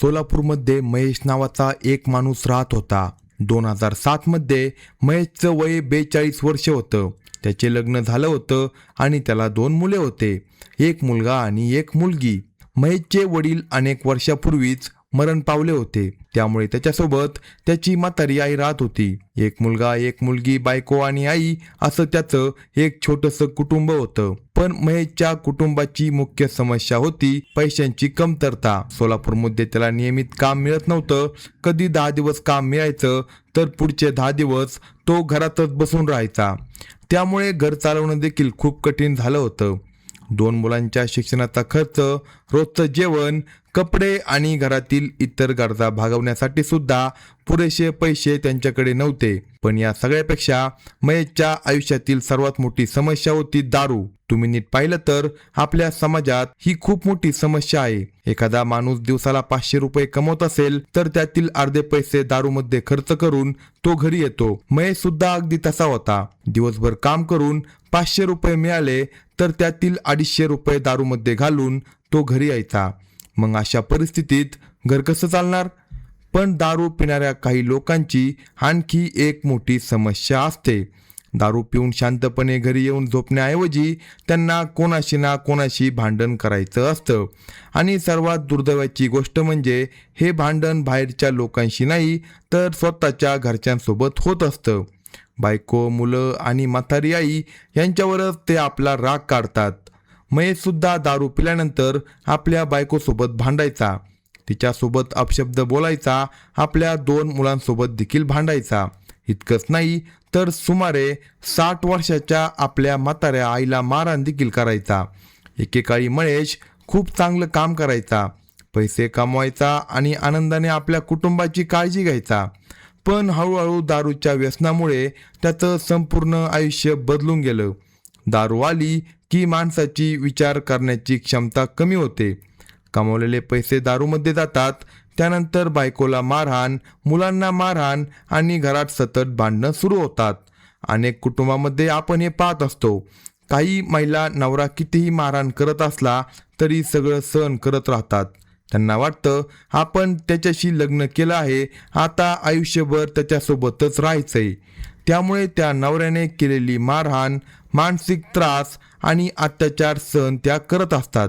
सोलापूरमध्ये महेश नावाचा एक माणूस राहत होता. 2007 मध्ये महेशचं वय 42 वर्ष होतं. त्याचे लग्न झालं होतं आणि त्याला 2 मुले होते, एक मुलगा आणि एक मुलगी. महेशचे वडील अनेक वर्षापूर्वीच मरण पावले होते, त्यामुळे त्याच्यासोबत त्याची म्हातारी आई राहत होती. एक मुलगा, एक मुलगी, बायको आणि आई असं त्याचं एक छोटंसं कुटुंब होतं. पण महेशच्या कुटुंबाची मुख्य समस्या होती पैशांची कमतरता. सोलापूरमध्ये त्याला नियमित काम मिळत नव्हतं. कधी 10 दिवस काम मिळायचं तर पुढचे 10 दिवस तो घरातच बसून राहायचा. त्यामुळे घर चालवणं देखील खूप कठीण झालं होतं. 2 मुलांच्या शिक्षणाचा खर्च, रोजचं जेवण, कपडे आणि घरातील इतर गरजा भागवण्यासाठी सुद्धा पुरेसे पैसे त्यांच्याकडे नव्हते. पण या सगळ्यापेक्षा महेशच्या आयुष्यातील सर्वात मोठी समस्या होती दारू. तुम्ही नीट पाहिलं तर आपल्या समाजात ही खूप मोठी समस्या आहे. एखादा माणूस दिवसाला 500 रुपये कमवत असेल तर त्यातील अर्धे पैसे दारूमध्ये खर्च करून तो घरी येतो. महेश सुद्धा अगदी तसा होता. दिवसभर काम करून 500 रुपये मिळाले तर त्यातील 250 रुपये दारूमध्ये घालून तो घरी यायचा. मग अशा परिस्थितीत घर कसं चालणार? पण दारू पिणाऱ्या काही लोकांची आणखी एक मोठी समस्या असते. दारू पिऊन शांतपणे घरी येऊन झोपण्याऐवजी त्यांना कोणाशी ना कोणाशी भांडण करायचं असतं. आणि सर्वात दुर्दैवाची गोष्ट म्हणजे हे भांडण बाहेरच्या लोकांशी नाही तर स्वतःच्या घरच्यांसोबत होत असतं. बायको, मुलं आणि म्हातारी आई यांच्यावरच ते आपला राग काढतात. महेश सुद्धा दारू पिल्यानंतर आपल्या बायकोसोबत भांडायचा, तिच्यासोबत अपशब्द बोलायचा, आपल्या 2 मुलांसोबत देखील भांडायचा. इतकंच नाही तर सुमारे 60 वर्षाच्या आपल्या म्हाताऱ्या आईला मारहाण देखील करायचा. एकेकाळी महेश खूप चांगलं काम करायचा, पैसे कमवायचा आणि आनंदाने आपल्या कुटुंबाची काळजी घ्यायचा. पण हळूहळू दारूच्या व्यसनामुळे त्याचं संपूर्ण आयुष्य बदलून गेलं. दारू आली की माणसाची विचार करण्याची क्षमता कमी होते. कमवलेले पैसे दारूमध्ये जातात. त्यानंतर बायकोला मारहाण, मुलांना मारहाण आणि घरात सतत भांडणं सुरू होतात. अनेक कुटुंबामध्ये आपण हे पाहत असतो. काही महिला नवरा कितीही मारहाण करत असला तरी सगळं सहन करत राहतात. त्यांना वाटतं आपण त्याच्याशी लग्न केलं आहे, आता आयुष्यभर त्याच्यासोबतच राहायचंय. त्यामुळे त्या नवऱ्याने केलेली मारहाण, मानसिक त्रास आणि अत्याचार सहन त्या करत असतात.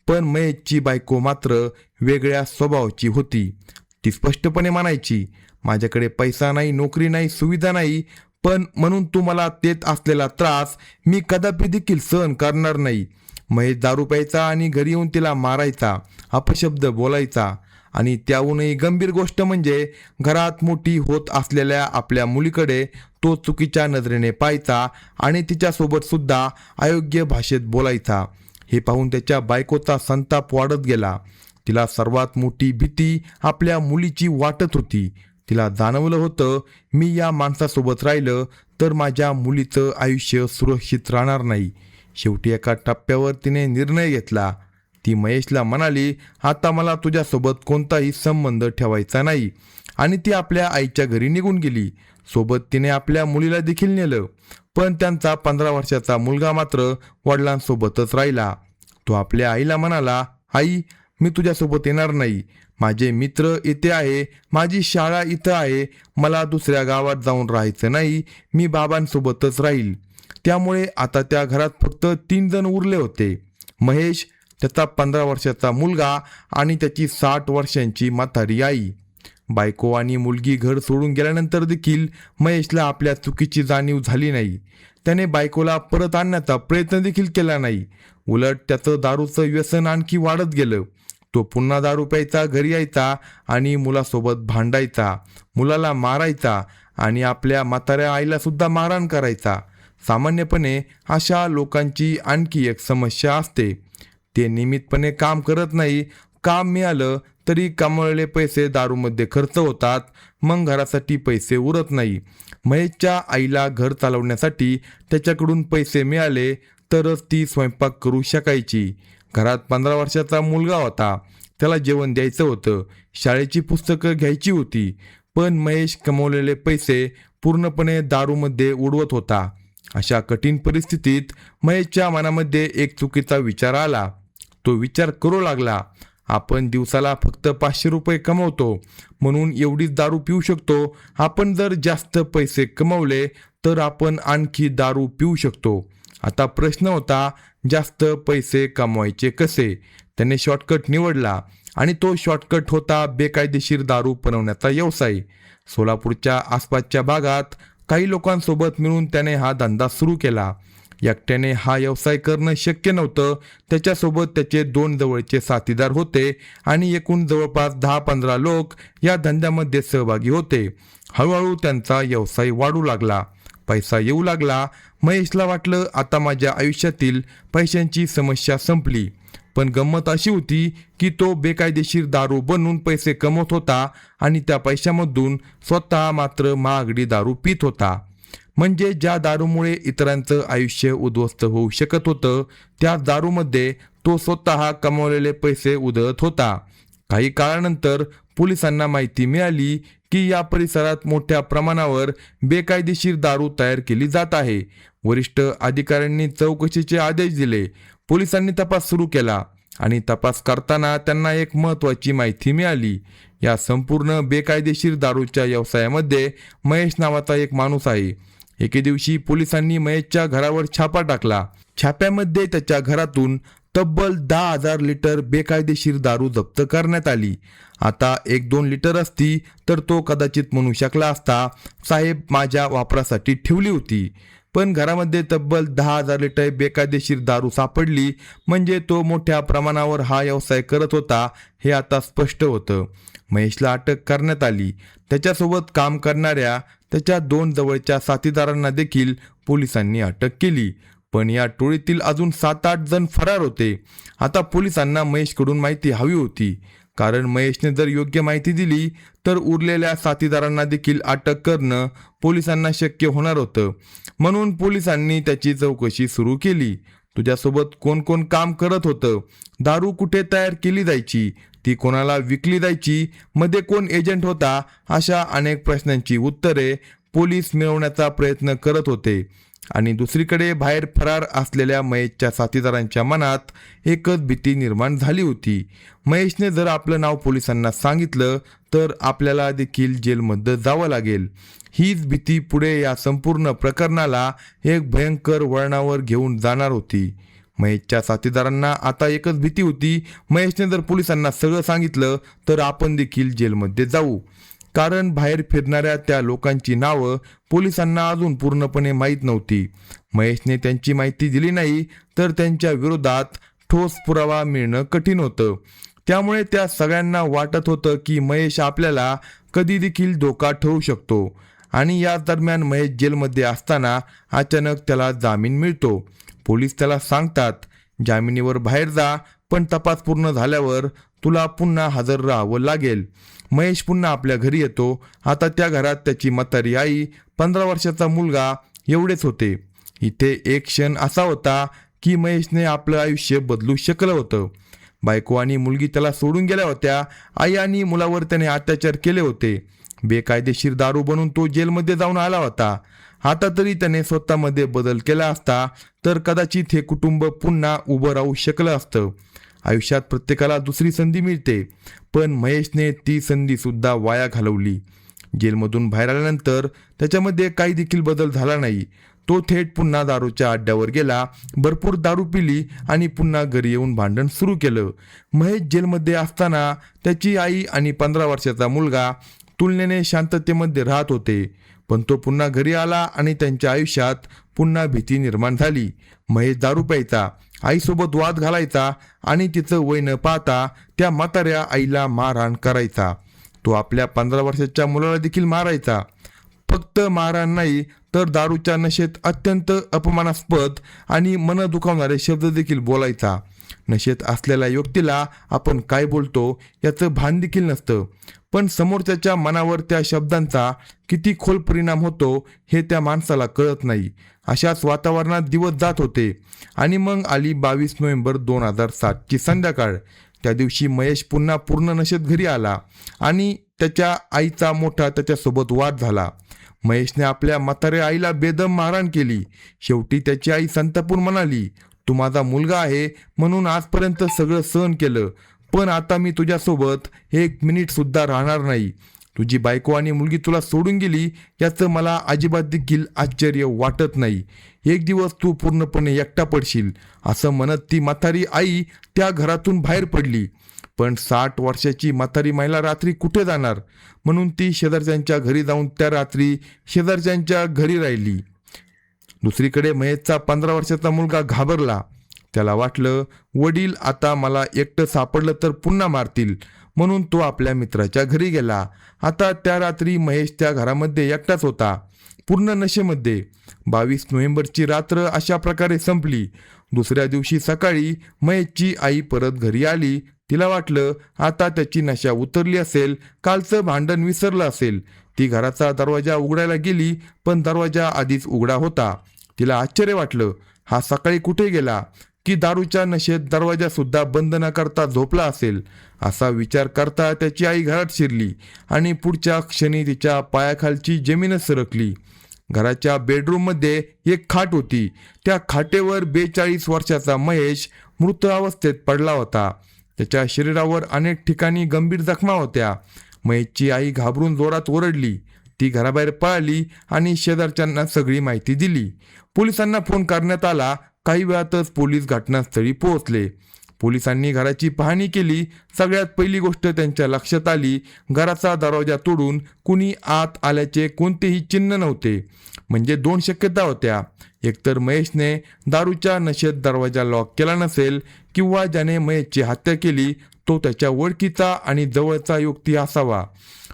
पण महेशची बायको मात्र वेगळ्या स्वभावाची होती. ती स्पष्टपणे म्हणायची, माझ्याकडे पैसा नाही, नोकरी नाही, सुविधा नाही, पण म्हणून तू मला देत असलेला त्रास मी कदापि देखील सहन करणार नाही. महेश दारू प्यायचा आणि घरी येऊन तिला मारायचा, अपशब्द बोलायचा. आणि त्याहूनही गंभीर गोष्ट म्हणजे घरात मोठी होत असलेल्या आपल्या मुलीकडे तो चुकीच्या नजरेने पाहायचा आणि तिच्यासोबत सुद्धा अयोग्य भाषेत बोलायचा. हे पाहून त्याच्या बायकोचा संताप वाढत गेला. तिला सर्वात मोठी भीती आपल्या मुलीची वाटत होती. तिला जाणवलं होतं, मी या माणसासोबत राहिलं तर माझ्या मुलीचं आयुष्य सुरक्षित राहणार नाही. शेवटी एका टप्प्यावर तिने निर्णय घेतला. ती महेशला म्हणाली, आता मला तुझ्यासोबत कोणताही संबंध ठेवायचा नाही. आणि ती आपल्या आईच्या घरी निघून गेली. सोबत तिने आपल्या मुलीला देखील नेलं. पण त्यांचा 15 वर्षाचा मुलगा मात्र वडिलांसोबतच राहिला. तो आपल्या आईला म्हणाला, आई, मी तुझ्यासोबत येणार नाही. माझे मित्र इथे आहे, माझी शाळा इथं आहे, मला दुसऱ्या गावात जाऊन राहायचं नाही, मी बाबांसोबतच राहील. त्यामुळे आता त्या घरात फक्त 3 जण उरले होते. महेश, त्याचा 15 वर्षाचा मुलगा आणि त्याची 60 वर्षांची म्हातारी आई. बायको आणि मुलगी घर सोडून गेल्यानंतर देखील महेशला आपल्या चुकीची जाणीव झाली नाही. त्याने बायकोला परत आणण्याचा प्रयत्न देखील केला नाही. उलट त्याचं दारूचं व्यसन आणखी वाढत गेलं. तो पुन्हा दारू प्यायचा, घरी यायचा आणि मुलासोबत भांडायचा, मुलाला मारायचा आणि आपल्या म्हाताऱ्या आईला सुद्धा मारहाण करायचा. सामान्यपणे अशा लोकांची आणखी एक समस्या असते, ते नियमितपणे काम करत नाही. काम मिळालं तरी कमवलेले पैसे दारूमध्ये खर्च होतात. मग घरासाठी पैसे उरत नाही. महेशच्या आईला घर चालवण्यासाठी त्याच्याकडून पैसे मिळाले तरच ती स्वयंपाक करू शकायची. घरात 15 वर्षाचा मुलगा होता, त्याला जेवण द्यायचं होतं, शाळेची पुस्तकं घ्यायची होती. पण महेश कमवलेले पैसे पूर्णपणे दारूमध्ये उडवत होता. अशा कठीण परिस्थितीत महेशच्या मनामध्ये एक चुकीचा विचार आला. तो विचार करू लागला, आपण दिवसाला फक्त 500 रुपये कमवतो म्हणून एवढीच दारू पिऊ शकतो. आपण जर जास्त पैसे कमवले तर आपण आणखी दारू पिऊ शकतो. आता प्रश्न होता, जास्त पैसे कमवायचे कसे? त्याने शॉर्टकट निवडला आणि तो शॉर्टकट होता बेकायदेशीर दारू बनवण्याचा व्यवसाय. सोलापूरच्या आसपासच्या भागात काही लोकांसोबत मिळून त्याने हा धंदा सुरू केला. एकट्याने हा व्यवसाय करणं शक्य नव्हतं. त्याच्यासोबत त्याचे 2 जवळचे साथीदार होते आणि एकूण जवळपास 10-15 लोक या धंद्यामध्ये सहभागी होते. हळूहळू त्यांचा व्यवसाय वाढू लागला, पैसा येऊ लागला. महेशला वाटलं आता माझ्या आयुष्यातील पैशांची समस्या संपली. पण गंमत अशी होती की तो बेकायदेशीर दारू बनवून पैसे कमवत होता आणि त्या पैशामधून स्वतः मात्र महागडी दारू पित होता. म्हणजे ज्या दारूमुळे इतरांचं आयुष्य उद्ध्वस्त होऊ शकत होतं, त्या दारूमध्ये तो स्वतः कमावलेले पैसे उधळत होता. काही काळानंतर पोलिसांना माहिती मिळाली की या परिसरात मोठ्या प्रमाणावर बेकायदेशीर दारू तयार केली जात आहे. वरिष्ठ अधिकाऱ्यांनी चौकशीचे आदेश दिले. पोलिसांनी तपास सुरू केला आणि तपास करताना त्यांना एक महत्त्वाची माहिती मिळाली. या संपूर्ण बेकायदेशीर दारूच्या व्यवसायामध्ये महेश नावाचा एक माणूस आहे. एके दिवशी पोलिसांनी महेशच्या घरावर छापा टाकला. छाप्यामध्ये त्याच्या घरातून तब्बल 10,000 लिटर बेकायदेशीर दारू जप्त करण्यात आली. आता 1-2 लिटर असती तर तो कदाचित म्हणू शकला असता, साहेब माझ्या वापरासाठी ठेवली होती. पण घरामध्ये तब्बल 10,000 लिटर बेकायदेशीर दारू सापडली म्हणजे तो मोठ्या प्रमाणावर हा व्यवसाय करत होता हे आता स्पष्ट होतं. महेशला अटक करण्यात आली. त्याच्यासोबत काम करणाऱ्या त्याच्या 2 जवळच्या साथीदारांना देखील पोलिसांनी अटक केली. पण या टोळीतील अजून 7-8 जण फरार होते. आता पोलिसांना महेशकडून माहिती हवी होती, कारण महेशने जर योग्य माहिती दिली तर उरलेल्या साथीदारांना देखील अटक करणं पोलिसांना शक्य होणार होतं. म्हणून पोलिसांनी त्याची चौकशी सुरू केली. तुझ्यासोबत कोण कोण काम करत होतं? दारू कुठे तयार केली जायची? ती कोणाला विकली जायची? मध्ये कोण एजंट होता? अशा अनेक प्रश्नांची उत्तरे पोलीस मिळवण्याचा प्रयत्न करत होते. आणि दुसरीकडे बाहेर फरार असलेल्या महेशच्या साथीदारांच्या मनात एकच भीती निर्माण झाली होती. महेशने जर आपलं नाव पोलिसांना सांगितलं तर आपल्याला देखील जेलमध्ये जावं लागेल. हीच भीती पुढे या संपूर्ण प्रकरणाला एक भयंकर वळणावर घेऊन जाणार होती. महेशच्या साथीदारांना आता एकच भीती होती, महेशने जर पोलिसांना सगळं सांगितलं तर आपण देखील जेलमध्ये जाऊ. कारण बाहेर फिरणाऱ्या त्या लोकांची नावं पोलिसांना अजून पूर्णपणे माहीत नव्हती. महेशने त्यांची माहिती दिली नाही तर त्यांच्या विरोधात ठोस पुरावा मिळणं कठीण होतं. त्यामुळे त्या सगळ्यांना वाटत होतं की महेश आपल्याला कधी देखील धोका ठरू शकतो. आणि या दरम्यान महेश जेलमध्ये असताना अचानक त्याला जामीन मिळतो. पोलीस त्याला सांगतात, जामिनीवर बाहेर जा, पण तपास पूर्ण झाल्यावर तुला पुन्हा हजर राहावं लागेल. महेश पुन्हा आपल्या घरी येतो. आता त्या घरात त्याची म्हातारी आई, 15 वर्षाचा मुलगा एवढेच होते. इथे एक क्षण असा होता की महेशने आपलं आयुष्य बदलू शकलं होतं. बायको आणि मुलगी त्याला सोडून गेल्या होत्या. आई आणि मुलावर त्याने अत्याचार केले होते. बेकायदेशीर दारू बनवून तो जेलमध्ये जाऊन आला होता. आता तरी त्याने स्वतःमध्ये बदल केला असता तर कदाचित हे कुटुंब पुन्हा उभं राहू शकलं असतं. आयुष्यात प्रत्येकाला दुसरी संधी मिळते, पण महेशने ती संधी सुद्धा वाया घालवली. जेलमधून बाहेर आल्यानंतर त्याच्यामध्ये काही देखील बदल झाला नाही. तो थेट पुन्हा दारूच्या अड्ड्यावर गेला, भरपूर दारू पिली आणि पुन्हा घरी येऊन भांडण सुरू केलं. महेश जेलमध्ये असताना त्याची आई आणि 15 वर्षाचा मुलगा तुलनेने शांततेमध्ये राहत होते. पण तो पुन्हा घरी आला आणि त्यांच्या आयुष्यात पुन्हा भीती निर्माण झाली. महेश दारू प्यायचा, आईसोबत वाद घालायचा आणि तिचं वय न पाहता त्या म्हाताऱ्या आईला मारहाण करायचा. तो आपल्या 15 वर्षाच्या मुलाला देखील मारायचा. फक्त मारहाण नाही तर दारूच्या नशेत अत्यंत अपमानास्पद आणि मन दुखावणारे शब्द देखील बोलायचा. नशेत असलेल्या व्यक्तीला आपण काय बोलतो याचं भान देखील नसतं, पण समोरच्याच्या मनावर त्या शब्दांचा किती खोल परिणाम होतो हे त्या माणसाला कळत नाही. अशाच वातावरणात दिवस जात होते आणि मग आली 22 नोव्हेंबर 2007ची संध्याकाळ. त्या दिवशी महेश पुन्हा पूर्ण नशेत घरी आला आणि त्याच्या आईचा मोठा त्याच्यासोबत वाद झाला. महेशने आपल्या म्हाताऱ्या आईला बेदम मारहाण केली. शेवटी त्याची आई संतापून म्हणाली, तू माझा मुलगा आहे म्हणून आजपर्यंत सगळं सहन केलं, पण आता मी तुझ्यासोबत 1 मिनिटसुद्धा राहणार नाही. तुझी बायको आणि मुलगी तुला सोडून गेली याचं मला अजिबात देखील आश्चर्य वाटत नाही. एक दिवस तू पूर्णपणे एकटा पडशील, असं म्हणत ती म्हातारी आई त्या घरातून बाहेर पडली. पण 60 वर्षाची म्हातारी महिला रात्री कुठे जाणार, म्हणून ती शेजारच्यांच्या घरी जाऊन त्या रात्री शेजारच्यांच्या घरी राहिली. दुसरीकडे महेशचा 15 वर्षाचा मुलगा घाबरला. त्याला वाटलं वडील आता मला एकटं सापडलं तर पुन्हा मारतील, म्हणून तो आपल्या मित्राच्या घरी गेला. आता त्या रात्री महेश त्या घरामध्ये एकटाच होता, पूर्ण नशेमध्ये. 22 नोव्हेंबरची रात्र अशा प्रकारे संपली. दुसऱ्या दिवशी सकाळी महेशची आई परत घरी आली. तिला वाटलं आता त्याची नशा उतरली असेल, कालचं भांडण विसरलं असेल. ती घराचा दरवाजा उघडायला गेली, पण दरवाजा आधीच उघडा होता. तिला आश्चर्य वाटलं, हा सकाळी कुठे गेला, की दारूच्या नशेत दरवाजा सुद्धा बंद न करता झोपला असेल. असा विचार करता त्याची आई घरात शिरली आणि पुढच्या क्षणी तिच्या पायाखालची जमीनच सरकली. घराच्या बेडरूममध्ये एक खाट होती. त्या खाटेवर 42 वर्षाचा महेश मृत अवस्थेत पडला होता. त्याच्या शरीरावर अनेक ठिकाणी गंभीर जखमा होत्या. महेशची आई घाबरून जोरात ओरडली. ती घराबाहेर पळाली आणि शेजारच्यांना सगळी माहिती दिली. पोलिसांना फोन करण्यात आला. काही वेळातच पोलीस घटनास्थळी पोहोचले. पोलिसांनी घराची पाहणी केली. सगळ्यात पहिली गोष्ट त्यांच्या लक्षात आली, घराचा दरवाजा तोडून कुणी आत आल्याचे कोणतेही चिन्ह नव्हते. म्हणजे 2 शक्यता होत्या. एकतर महेशने दारूच्या नशेत दरवाजा लॉक केला नसेल, किंवा ज्याने महेशची हत्या केली तो त्याच्या ओळखीचा आणि जवळचा व्यक्ती असावा.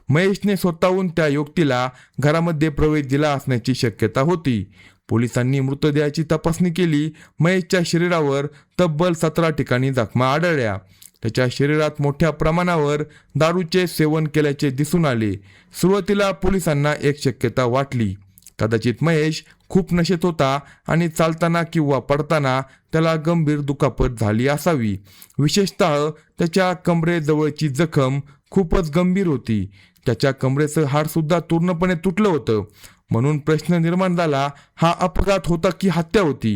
महेशने स्वतःहून त्या व्यक्तीला घरामध्ये प्रवेश दिला असण्याची शक्यता होती. पोलिसांनी मृतदेहाची तपासणी केली. महेशच्या शरीरावर तब्बल 17 ठिकाणी जखमा आढळल्या. त्याच्या शरीरात मोठ्या प्रमाणावर दारूचे सेवन केल्याचे दिसून आले. सुरुवातीला पोलिसांना एक शक्यता वाटली, कदाचित महेश खूप नशेत होता आणि चालताना किंवा पडताना त्याला गंभीर दुखापत झाली असावी. विशेषतः त्याच्या कमरेजवळची जखम खूपच गंभीर होती. त्याच्या कमरेचं हाड सुद्धा पूर्णपणे तुटलं होतं. म्हणून प्रश्न निर्माण झाला, हा अपघात होता की हत्या होती.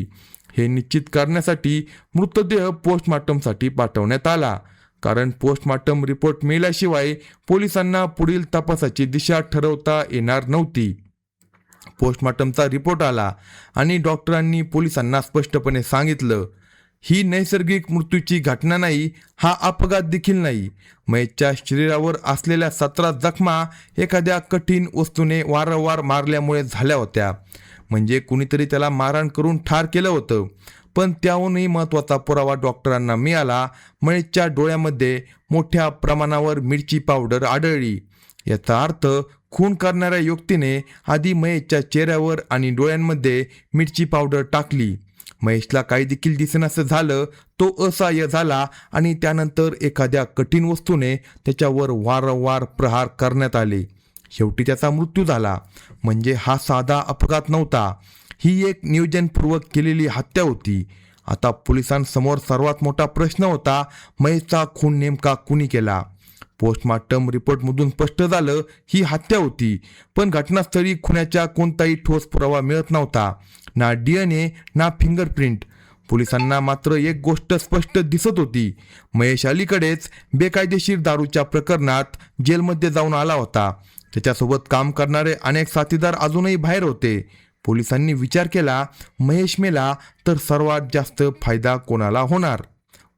हे निश्चित करण्यासाठी मृतदेह पोस्टमॉर्टमसाठी पाठवण्यात आला, कारण पोस्टमॉर्टम रिपोर्ट मिळाल्याशिवाय पोलिसांना पुढील तपासाची दिशा ठरवता येणार नव्हती. पोस्टमॉर्टमचा रिपोर्ट आला आणि डॉक्टरांनी पोलिसांना स्पष्टपणे सांगितलं, ही नैसर्गिक मृत्यूची घटना नाही, हा अपघात देखील नाही. महेशच्या शरीरावर असलेल्या 17 जखमा एखाद्या कठीण वस्तूने वारंवार मारल्यामुळे झाल्या होत्या. म्हणजे कुणीतरी त्याला मारहाण करून ठार केलं होतं. पण त्याहूनही महत्त्वाचा पुरावा डॉक्टरांना मिळाला. महेशच्या डोळ्यामध्ये मोठ्या प्रमाणावर मिरची पावडर आढळली. याचा अर्थ खून करणाऱ्या व्यक्तीने आधी महेशच्या चेहऱ्यावर आणि डोळ्यांमध्ये मिरची पावडर टाकली. महेशला काही देखील दिसेनासं झालं. तो असहाय्य झाला आणि त्यानंतर एखाद्या कठीण वस्तूने त्याच्यावर वारंवार प्रहार करण्यात आले. शेवटी त्याचा मृत्यू झाला. म्हणजे हा साधा अपघात नव्हता, ही एक नियोजनपूर्वक केलेली हत्या होती. आता पोलिसांसमोर सर्वात मोठा प्रश्न होता, महेशचा खून नेमका कुणी केला? पोस्टमॉर्टम रिपोर्टमधून स्पष्ट झालं, ही हत्या होती. पण घटनास्थळी खुनाचा कोणताही ठोस पुरावा मिळत नव्हता, ना DNA ना फिंगरप्रिंट. पोलिसांना मात्र एक गोष्ट स्पष्ट दिसत होती, महेश अलीकडेच बेकायदेशीर दारूच्या प्रकरणात जेलमध्ये जाऊन आला होता. त्याच्यासोबत काम करणारे अनेक साथीदार अजूनही बाहेर होते. पोलिसांनी विचार केला, महेश मेला तर सर्वात जास्त फायदा कोणाला होणार?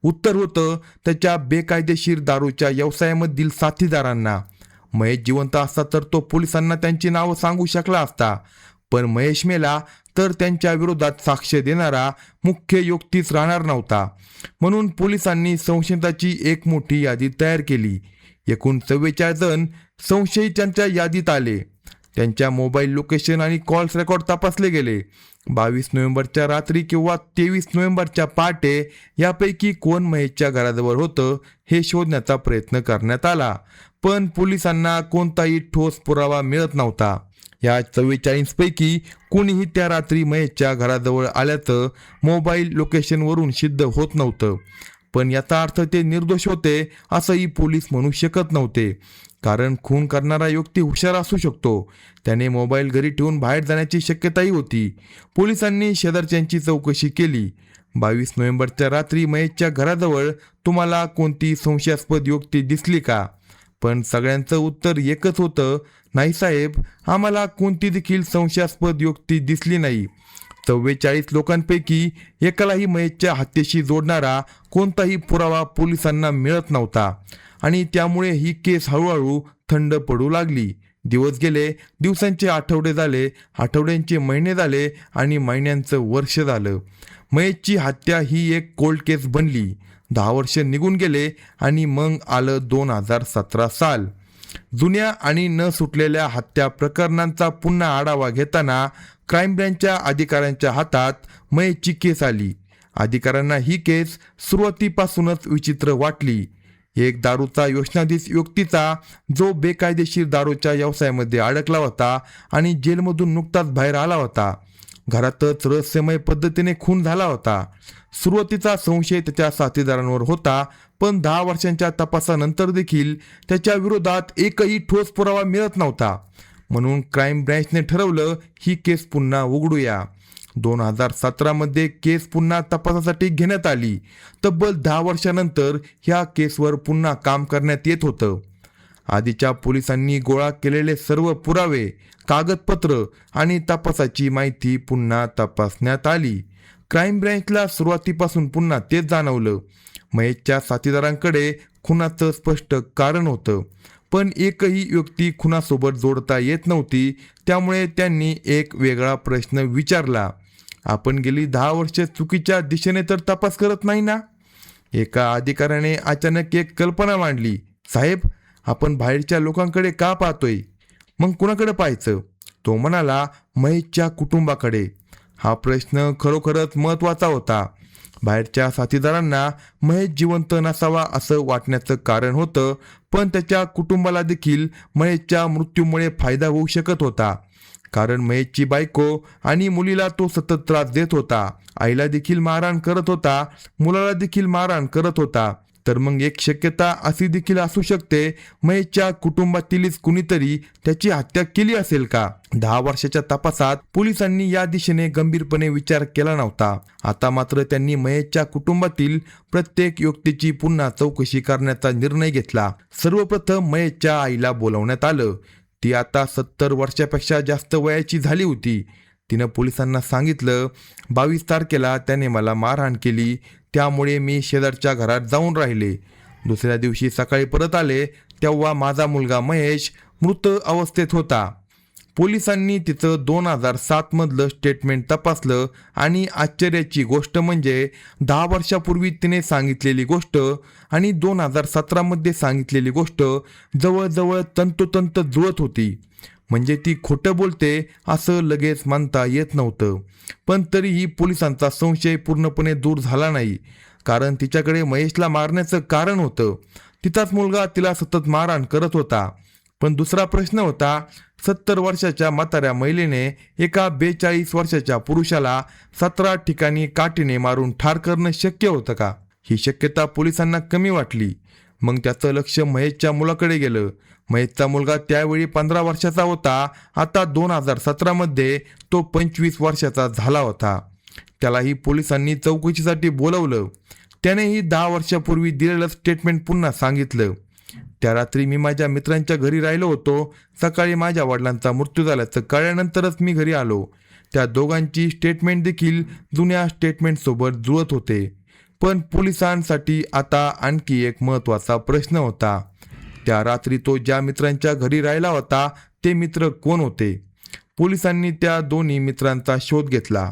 उत्तर होतं, त्याच्या बेकायदेशीर दारूच्या व्यवसायामधील साथीदारांना. महेश जिवंत असता तर तो पोलिसांना त्यांची नावं सांगू शकला असता. पण महेश मेला तर त्यांच्या विरोधात साक्ष देणारा मुख्य व्यक्तीच राहणार नव्हता. म्हणून पोलिसांनी संशयितांची एक मोठी यादी तयार केली. एकूण 44 जण संशयित त्यांच्या यादीत आले. त्यांच्या मोबाईल लोकेशन आणि कॉल्स रेकॉर्ड तपासले गेले. 22 नोव्हेंबरच्या रात्री किंवा 23 नोव्हेंबरच्या पहाटे यापैकी कोण महेशच्या घराजवळ होतं हे शोधण्याचा प्रयत्न करण्यात आला. पण पोलिसांना कोणताही ठोस पुरावा मिळत नव्हता. या 44 पैकी कोणीही त्या रात्री महेशच्या घराजवळ आल्याचं मोबाईल लोकेशनवरून सिद्ध होत नव्हतं. पण याचा अर्थ ते निर्दोष होते असंही पोलीस म्हणू शकत नव्हते, कारण खून करणारा व्यक्ती हुशार असू शकतो. त्याने मोबाईल घरी ठेवून बाहेर जाण्याची शक्यताही होती. पोलिसांनी शेजारच्यांची चौकशी केली. 22 नोव्हेंबरच्या रात्री महेशच्या घराजवळ तुम्हाला कोणती संशयास्पद युक्ती दिसली का? पण सगळ्यांचं उत्तर एकच होतं, नाही साहेब, आम्हाला कोणती देखील संशयास्पद युक्ती दिसली नाही. 44 लोकांपैकी एकालाही महेशच्या हत्येशी जोडणारा कोणताही पुरावा पोलिसांना मिळत नव्हता आणि त्यामुळे ही केस हळूहळू थंड पडू लागली. दिवस गेले, दिवसांचे आठवडे झाले, आठवड्यांचे महिने झाले आणि महिन्यांचं वर्ष झालं. महेशची हत्या ही एक कोल्ड केस बनली. 10 वर्ष निघून गेले आणि मग आलं 2017 साल. जुन्या आणि न सुटलेल्या हत्या प्रकरणांचा पुन्हा आढावा घेताना क्राईम ब्रँचच्या अधिकाऱ्यांच्या हातात महेशची केस आली. अधिकाऱ्यांना ही केस सुरुवातीपासूनच विचित्र वाटली. एक दारूचा व्यसनाधीश व्यक्तीचा जो बेकायदेशीर दारूच्या व्यवसायामध्ये अडकला होता आणि जेलमधून नुकताच बाहेर आला होता. घरातच रहस्यमय पद्धतीने खून झाला होता. सुरुवातीचा संशय त्याच्या साथीदारांवर होता, पण 10 वर्षांच्या तपासानंतर देखील त्याच्या विरोधात एकही ठोस पुरावा मिळत नव्हता. म्हणून क्राईम ब्रँचने ठरवलं ही केस पुन्हा उघडूया. 2017 मध्ये केस पुन्हा तपासासाठी घेण्यात आली. तब्बल 10 वर्षानंतर ह्या केसवर पुन्हा काम करण्यात येत होतं. आधीच्या पोलिसांनी गोळा केलेले सर्व पुरावे, कागदपत्र आणि तपासाची माहिती पुन्हा तपासण्यात आली. क्राईम ब्रँचला सुरुवातीपासून पुन्हा तेच जाणवलं. महेशच्या साथीदारांकडे खुनाचं स्पष्ट कारण होतं, पण एकही व्यक्ती खुनासोबत जोडता येत नव्हती. त्यामुळे त्यांनी एक वेगळा प्रश्न विचारला, आपण गेली 10 वर्ष चुकीच्या दिशेने तर तपास करत नाही ना? एका अधिकाऱ्याने अचानक एक कल्पना मांडली, साहेब, आपण बाहेरच्या लोकांकडे का पाहतोय? मग कुणाकडे पाहायचं? तो म्हणाला, महेशच्या कुटुंबाकडे. हा प्रश्न खरोखरच महत्त्वाचा होता. बाहेरच्या साथीदारांना महेश जिवंत नसावा असं वाटण्याचं कारण होतं, पण त्याच्या कुटुंबाला देखील महेशच्या मृत्यूमुळे फायदा होऊ शकत होता. कारण महेशची बायको आणि मुलीला तो सतत त्रास देत होता. आईला देखील मारहाण करत होता, मुलाला देखील मारहाण करत होता. तर मग एक शक्यता अशी देखील असू शकते, महेशच्या कुटुंबातीलच कुणीतरी त्याची हत्या केली असेल का? 10 वर्षाच्या तपासात पोलिसांनी या दिशेने गंभीरपणे विचार केला नव्हता. आता मात्र त्यांनी महेशच्या कुटुंबातील प्रत्येक व्यक्तीची पुन्हा चौकशी करण्याचा निर्णय घेतला. सर्वप्रथम महेशच्या आईला बोलावण्यात आलं. ती आता 70 वर्षापेक्षा जास्त वयाची झाली होती. तिनं पोलिसांना सांगितलं, 22 तारखेला त्याने मला मारहाण केली, त्यामुळे मी शेजारच्या घरात जाऊन राहिले. दुसऱ्या दिवशी सकाळी परत आले तेव्हा माझा मुलगा महेश मृत अवस्थेत होता. पोलिसांनी तिचं 2007 मधलं स्टेटमेंट तपासलं आणि आश्चर्याची गोष्ट म्हणजे 10 वर्षापूर्वी तिने सांगितलेली गोष्ट आणि 2017 मध्ये सांगितलेली गोष्ट जवळजवळ तंतोतंत जुळत होती. म्हणजे ती खोटं बोलते असं लगेच मानता येत नव्हतं. पण तरीही पोलिसांचा संशय पूर्णपणे दूर झाला नाही, कारण तिच्याकडे महेशला मारण्याचं कारण होतं. तिचाच मुलगा तिला सतत मारहाण करत होता. पण दुसरा प्रश्न होता, 70 वर्षाच्या म्हाताऱ्या महिलेने एका 42 वर्षाच्या पुरुषाला 17 ठिकाणी काठीने मारून ठार करणं शक्य होतं का? ही शक्यता पोलिसांना कमी वाटली. मग त्याचं लक्ष महेशच्या मुलाकडे गेलं. महेशचा मुलगा त्यावेळी 15 वर्षाचा होता. आता 2017 मध्ये तो 25 वर्षाचा झाला होता. त्यालाही पोलिसांनी चौकशीसाठी बोलवलं. त्यानेही 10 वर्षापूर्वी दिलेलं स्टेटमेंट पुन्हा सांगितलं. त्या रात्री मी माझ्या मित्रांच्या घरी राहिलो होतो. सकाळी माझ्या वडिलांचा मृत्यू झाल्याचं कळल्यानंतरच मी घरी आलो. त्या दोघांची स्टेटमेंट देखील जुन्या स्टेटमेंटसोबत जुळत होते. पण पोलिसांसाठी आता आणखी एक महत्त्वाचा प्रश्न होता. त्या रात्री तो ज्या मित्रांच्या घरी राहिला होता ते मित्र कोण होते? पोलिसांनी त्या दोन्ही मित्रांचा शोध घेतला.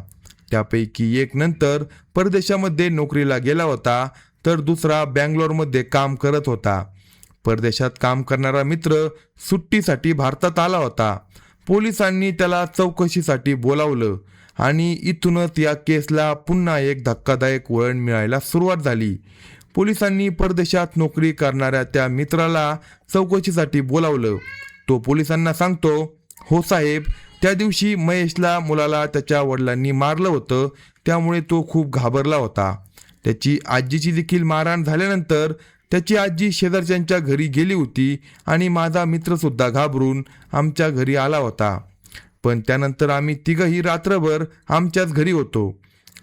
त्यापैकी एक नंतर परदेशामध्ये नोकरीला गेला होता, तर दुसरा बँगलोरमध्ये काम करत होता. परदेशात काम करणारा मित्र सुट्टीसाठी भारतात आला होता. पोलिसांनी त्याला चौकशीसाठी बोलावलं आणि इथूनच या केसला पुन्हा एक धक्कादायक वळण मिळायला सुरुवात झाली. पोलिसांनी परदेशात नोकरी करणाऱ्या त्या मित्राला चौकशीसाठी बोलावलं. तो पोलिसांना सांगतो, हो साहेब, त्या दिवशी महेशला मुलाला त्याच्या वडिलांनी मारलं होतं, त्यामुळे तो खूप घाबरला होता. त्याची आजीची देखील मारहाण झाल्यानंतर त्याची आजी शेजारच्यांच्या घरी गेली होती आणि माझा मित्रसुद्धा घाबरून आमच्या घरी आला होता. पण त्यानंतर आम्ही तिघंही रात्रभर आमच्याच घरी होतो.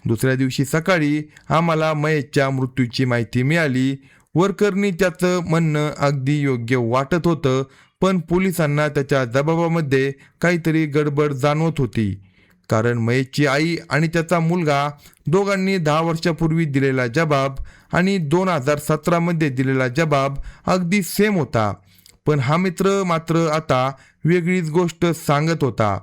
दुसऱ्या दिवशी सकाळी आम्हाला महेशच्या मृत्यूची माहिती मिळाली. वर्करनी त्याचं म्हणणं अगदी योग्य वाटत होतं, पण पोलिसांना त्याच्या जबाबामध्ये काहीतरी गडबड जाणवत होती. कारण महेशची आई आणि त्याचा मुलगा दोघांनी 10 वर्षापूर्वी दिलेला जबाब आणि 2017 दिलेला जबाब अगदी सेम होता. पण हा मित्र मात्र आता वेगळीच गोष्ट सांगत होता.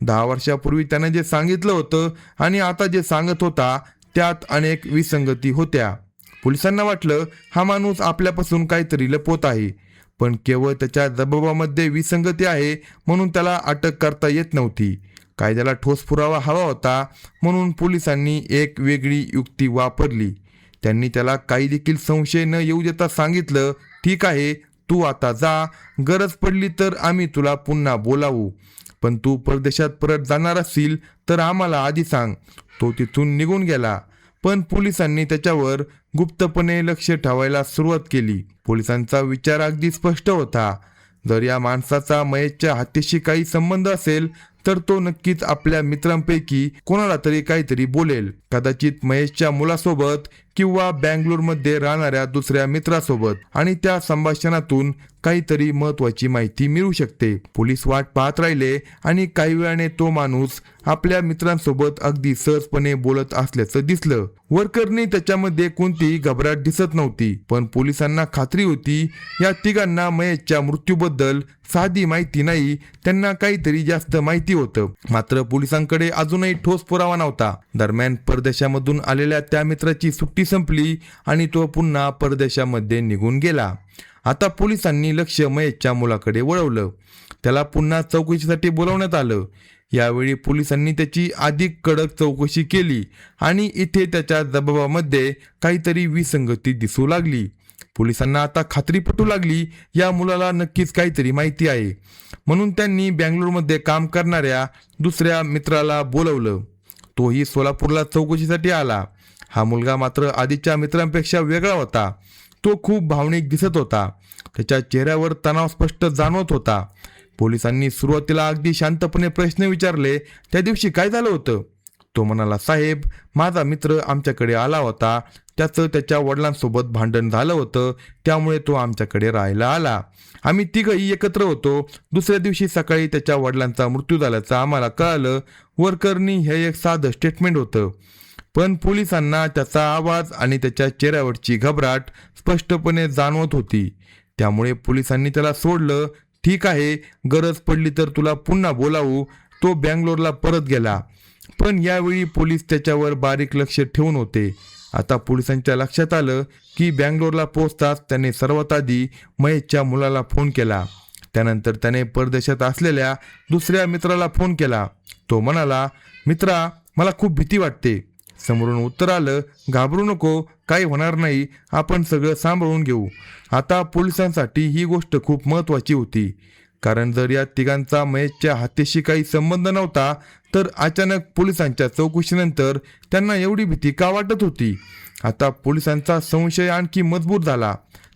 10 वर्षापूर्वी त्यानं जे सांगितलं होतं आणि आता जे सांगत होता त्यात अनेक विसंगती होत्या. पोलिसांना वाटलं हा माणूस आपल्यापासून काहीतरी लपवत आहे, पण केवळ त्याच्या जबाबामध्ये विसंगती आहे म्हणून त्याला अटक करता येत नव्हती. कायद्याला ठोस पुरावा हवा होता म्हणून पोलिसांनी एक वेगळी युक्ती वापरली. त्यांनी त्याला काही देखील संशय न येऊ देता सांगितलं, ठीक आहे, तू आता जा, गरज पडली तर आम्ही तुला पुन्हा बोलावू, पण तू परदेशात परत जाणार असशील तर आम्हाला आधी सांग. तो तिथून निघून गेला. पण पोलिसांनी त्याच्यावर गुप्तपणे लक्ष ठेवायला सुरुवात केली. पोलिसांचा विचार अगदी स्पष्ट होता. जर या माणसाचा महेशच्या हत्येशी काही संबंध असेल तर तो नक्कीच आपल्या मित्रांपैकी कोणाला तरी काहीतरी बोलेल, कदाचित महेशच्या मुलासोबत किंवा बँगलोरमध्ये राहणाऱ्या दुसऱ्या मित्रासोबत, आणि त्या संभाषणातून काहीतरी महत्वाची माहिती मिळू शकते. पोलीस वाट पाहत राहिले आणि काही वेळाने तो माणूस आपल्या मित्रांसोबत अगदी सहजपणे बोलत असल्याचं दिसलं. वर्करनी त्याच्यामध्ये कोणतीही घबराट दिसत नव्हती, पण पोलिसांना खात्री होती या तिघांना महेशच्या मृत्यूबद्दल साधी माहिती नाही, त्यांना काहीतरी जास्त माहिती होतं. मात्र पोलिसांकडे अजूनही ठोस पुरावा नव्हता. दरम्यान परदेशामधून आलेल्या त्या मित्राची सुट्टी संपली आणि तो पुन्हा परदेशामध्ये निघून गेला. आता पोलिसांनी लक्ष महेशच्या मुलाकडे वळवलं. त्याला पुन्हा चौकशीसाठी बोलावण्यात आलं. यावेळी पोलिसांनी त्याची अधिक कडक चौकशी केली आणि इथे त्याच्या जबाबामध्ये काहीतरी विसंगती दिसू लागली. पोलिसांना आता खात्री पटू लागली या मुलाला नक्कीच काहीतरी माहिती आहे. म्हणून त्यांनी बँगलोरमध्ये काम करणाऱ्या दुसऱ्या मित्राला बोलवलं. तोही सोलापूरला चौकशीसाठी आला. हा मुलगा मात्र आधीच्या मित्रांपेक्षा वेगळा होता. तो खूप भावनिक दिसत होता. त्याच्या चेहऱ्यावर तणाव स्पष्ट जाणवत होता. पोलिसांनी सुरुवातीला अगदी शांतपणे प्रश्न विचारले, त्या दिवशी काय झालं होतं? तो म्हणाला, साहेब, माझा मित्र आमच्याकडे आला होता. त्याचं त्याच्या वडिलांसोबत भांडण झालं होतं, त्यामुळे तो आमच्याकडे राहायला आला. आम्ही तिघही एकत्र होतो. दुसऱ्या दिवशी सकाळी त्याच्या वडिलांचा मृत्यू झाल्याचं आम्हाला कळालं. वर्करनी हे एक साधं स्टेटमेंट होतं, पण पोलिसांना त्याचा आवाज आणि त्याच्या चेहऱ्यावरची घबराट स्पष्टपणे जाणवत होती. त्यामुळे पोलिसांनी त्याला सोडलं. ठीक आहे, गरज पडली तर तुला पुन्हा बोलावू. तो बँगलोरला परत गेला. पण यावेळी पोलीस त्याच्यावर बारीक लक्ष ठेवून होते. आता पोलिसांच्या लक्षात आलं की बँगलोरला पोहोचताच त्याने सर्वात आधी महेशच्या मुलाला फोन केला. त्यानंतर त्याने परदेशात असलेल्या दुसऱ्या मित्राला फोन केला. तो म्हणाला, मित्रा, मला खूप भीती वाटते. समोरून उत्तर आलं, घाबरू नको, काही होणार नाही, आपण सगळं सांभाळून घेऊ. आता पोलिसांसाठी ही गोष्ट खूप महत्त्वाची होती, कारण जर या तिघांचा महेशच्या हत्येशी काही संबंध नव्हता तर अचानक पोलिसांच्या चौकशीनंतर त्यांना एवढी भीती का वाटत होती? आता पोलिसांचा संशय आणखी मजबूत झाला.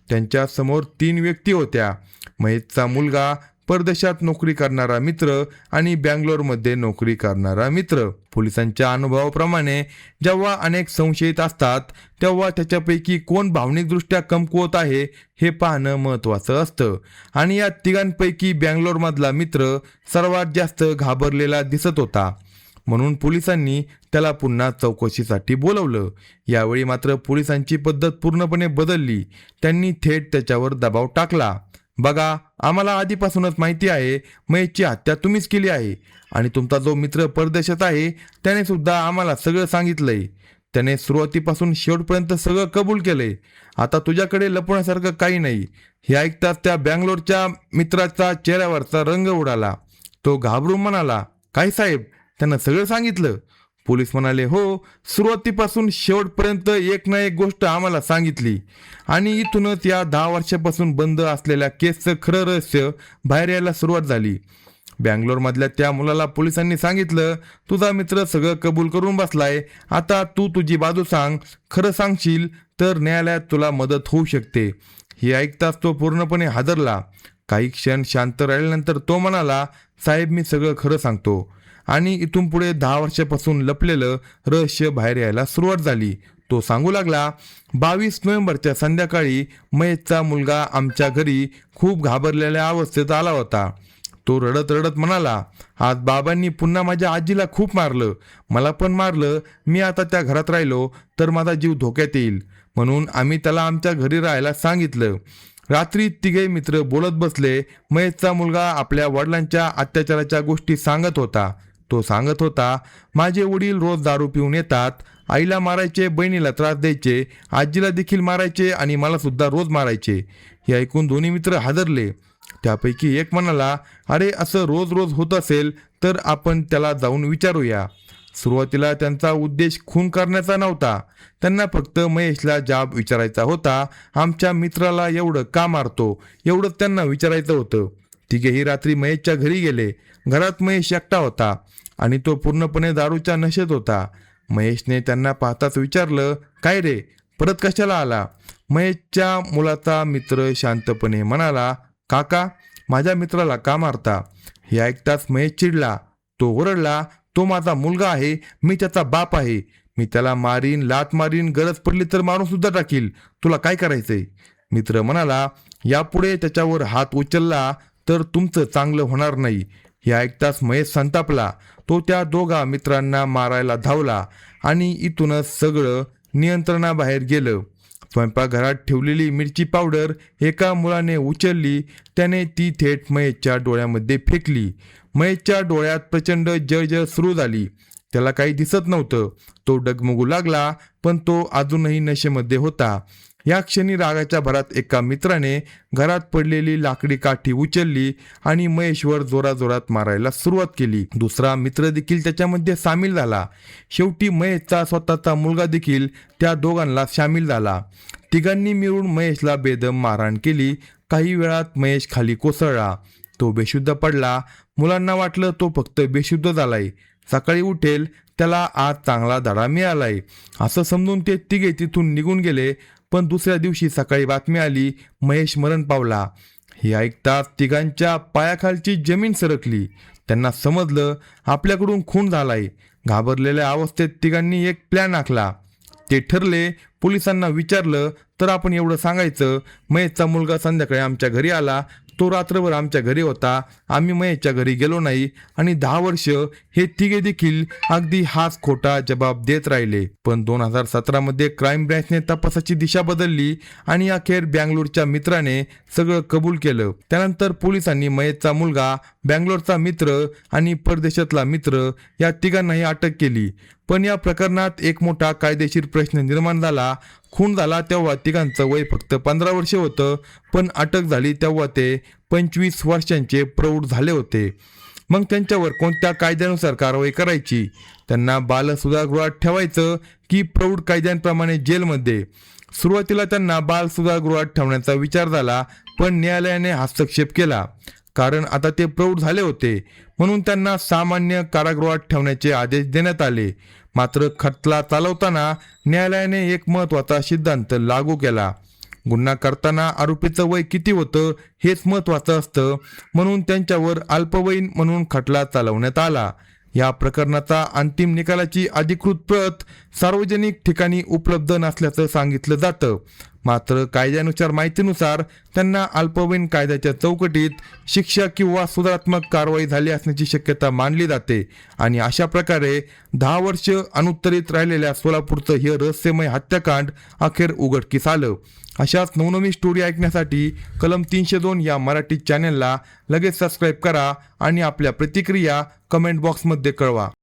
त्यांच्या समोर 3 व्यक्ती होत्या: महेशचा मुलगा, परदेशात नोकरी करणारा मित्र आणि बँगलोरमध्ये नोकरी करणारा मित्र. पोलिसांच्या अनुभवाप्रमाणे जेव्हा अनेक संशयित असतात तेव्हा त्याच्यापैकी कोण भावनिकदृष्ट्या कमकुवत आहे हे पाहणं महत्त्वाचं असतं. आणि या तिघांपैकी बँगलोरमधला मित्र सर्वात जास्त घाबरलेला दिसत होता. म्हणून पोलिसांनी त्याला पुन्हा चौकशीसाठी बोलवलं. यावेळी मात्र पोलिसांची पद्धत पूर्णपणे बदलली. त्यांनी थेट त्याच्यावर दबाव टाकला. बघा, आम्हाला आधीपासूनच माहिती आहे महेशची हत्या तुम्हीच केली आहे आणि तुमचा जो मित्र परदेशात आहे त्याने सुद्धा आम्हाला सगळं सांगितलंय. त्याने सुरुवातीपासून शेवटपर्यंत सगळं कबूल केलंय. आता तुझ्याकडे लपवण्यासारखं काही नाही. हे ऐकताच त्या बँगलोरच्या मित्राचा चेहऱ्यावरचा रंग उडाला. तो घाबरून म्हणाला, काय साहेब, त्यानं सगळं सांगितलं? पोलीस म्हणाले, हो, सुरुवातीपासून शेवटपर्यंत एक ना एक गोष्ट आम्हाला सांगितली आणि इथूनच या 10 वर्षापासून बंद असलेल्या केसचं खरं रहस्य बाहेर यायला सुरुवात झाली. बँगलोरमधल्या त्या मुलाला पोलिसांनी सांगितलं, तुझा मित्र सगळं कबूल करून बसलाय, आता तू तुझी बाजू सांग. खरं सांगशील तर न्यायालयात तुला मदत होऊ शकते. हे ऐकताच तो पूर्णपणे हादरला. काही क्षण शांत राहिल्यानंतर तो म्हणाला, साहेब, मी सगळं खरं सांगतो. आणि इथून पुढे 10 वर्षापासून लपलेलं रहस्य बाहेर यायला सुरुवात झाली. तो सांगू लागला, 22 नोव्हेंबरच्या संध्याकाळी महेशचा मुलगा आमच्या घरी खूप घाबरलेल्या अवस्थेत आला होता. तो रडत रडत म्हणाला, आज बाबांनी पुन्हा माझ्या आजीला खूप मारलं, मला पण मारलं. मी आता त्या घरात राहिलो तर माझा जीव धोक्यात येईल, म्हणून आम्ही त्याला आमच्या घरी राहायला सांगितलं. रात्री तिघे मित्र बोलत बसले. महेशचा मुलगा आपल्या वडिलांच्या अत्याचाराच्या गोष्टी सांगत होता. तो सांगत होता, माझे वडील रोज दारू पिऊन येतात, आईला मारायचे, बहिणीला त्रास द्यायचे, आजीला देखील मारायचे आणि मला सुद्धा रोज मारायचे. हे ऐकून दोन्ही मित्र हादरले. त्यापैकी एक म्हणाला, अरे असं रोज रोज होत असेल तर आपण त्याला जाऊन विचारूया. सुरुवातीला त्यांचा उद्देश खून करण्याचा नव्हता. त्यांना फक्त महेशला जाब विचारायचा होता. आमच्या मित्राला एवढं का मारतो, एवढंच त्यांना विचारायचं होतं. तिघेही रात्री महेशच्या घरी गेले. घरात महेश एकटा होता आणि तो पूर्णपणे दारूच्या नशेत होता. महेशने त्यांना पाहताच विचारलं, काय रे, परत कशाला आला? महेशच्या मुलाचा मित्र शांतपणे म्हणाला, काका, माझ्या मित्राला का मारता? हे ऐकताच महेश चिडला. तो ओरडला, तो माझा मुलगा आहे, मी त्याचा बाप आहे. मी त्याला मारीन, लात मारीन, गरज पडली तर मारून सुद्धा टाकील. तुला काय करायचंय? मित्र म्हणाला, यापुढे त्याच्यावर हात उचलला तर तुमचं चांगलं होणार नाही. हे ऐकताच महेश संतापला. तो त्या दोघा मित्रांना मारायला धावला आणि इथूनच सगळं नियंत्रणाबाहेर गेलं. स्वयंपाकघरात ठेवलेली मिरची पावडर एका मुलाने उचलली. त्याने ती थेट महेशच्या डोळ्यामध्ये फेकली. महेशच्या डोळ्यात प्रचंड जळजळ सुरू झाली. त्याला काही दिसत नव्हतं. तो डगमगू लागला, पण तो अजूनही नशेमध्ये होता. या क्षणी रागाच्या भरात एका मित्राने घरात पडलेली लाकडी काठी उचलली आणि महेशवर जोराजोरात मारायला सुरुवात केली. दुसरा मित्र देखील त्याच्यामध्ये सामील झाला. शेवटी महेशचा स्वतःचा मुलगा देखील त्या दोघांना सामील झाला. तिघांनी मिळून महेशला बेदम मारहाण केली. काही वेळात महेश खाली कोसळला. तो बेशुद्ध पडला. मुलांना वाटलं तो फक्त बेशुद्ध झालाय, सकाळी उठेल, त्याला आज चांगला धडा मिळालाय असं समजून ते तिघे तिथून निघून गेले. पण दुसऱ्या दिवशी सकाळी बातमी आली, महेश मरण पावला. हे ऐकताच तिघांच्या पायाखालची जमीन सरकली. त्यांना समजलं आपल्याकडून खून झालाय. घाबरलेल्या अवस्थेत तिघांनी एक प्लॅन आखला. ते ठरले, पोलिसांना विचारलं तर आपण एवढं सांगायचं, महेशचा मुलगा संध्याकाळी आमच्या घरी आला, तो रात्रभर आमच्या घरी होता, आम्ही महेशच्या घरी गेलो नाही आणि 10 वर्ष हे तिघे देखील अगदी हाच खोटा जबाब देत राहिले. पण 2017 मध्ये क्राईम ब्रँचने तपासाची दिशा बदलली आणि अखेर बँगलोरच्या मित्राने सगळं कबूल केलं. त्यानंतर पोलिसांनी महेशचा मुलगा, बँगलोरचा मित्र आणि परदेशातला मित्र या तिघांनाही अटक केली. पण या प्रकरणात एक मोठा कायदेशीर प्रश्न निर्माण झाला. खून झाला तेव्हा तिघांचं वय फक्त 15 वर्षे होतं, पण अटक झाली तेव्हा ते 25 वर्षांचे प्रौढ झाले होते. मग त्यांच्यावर कोणत्या कायद्यानुसार कारवाई करायची? त्यांना बालसुधारगृहात ठेवायचं की प्रौढ कायद्यांप्रमाणे जेलमध्ये? सुरुवातीला त्यांना बालसुधारगृहात ठेवण्याचा विचार झाला, पण न्यायालयाने हस्तक्षेप केला. कारण आता ते प्रौढ झाले होते, म्हणून त्यांना सामान्य कारागृहात ठेवण्याचे आदेश देण्यात आले. मात्र खटला चालवताना न्यायालयाने एक महत्त्वाचा सिद्धांत लागू केला. गुन्हा करताना आरोपीचं वय किती होतं हेच महत्त्वाचं असतं, म्हणून त्यांच्यावर अल्पवयीन म्हणून खटला चालवण्यात आला. या प्रकरणाचा अंतिम निकालाची अधिकृत प्रत सार्वजनिक ठिकाणी उपलब्ध नसल्याचं सांगितलं जातं. मात्र कायद्यानुसार माहितीनुसार त्यांना अल्पवयीन कायद्याच्या चौकटीत शिक्षा किंवा सुधारात्मक कारवाई झाली असण्याची शक्यता मानली जाते. आणि अशा प्रकारे 10 वर्ष अनुत्तरित राहिलेल्या सोलापूरचं हे रहस्यमय हत्याकांड अखेर उघडकीस आलं. अशाच नवनवीन स्टोरी ऐकण्यासाठी कलम 302 या मराठी चॅनलला लगेच सबस्क्राईब करा आणि आपल्या प्रतिक्रिया कमेंट बॉक्समध्ये कळवा.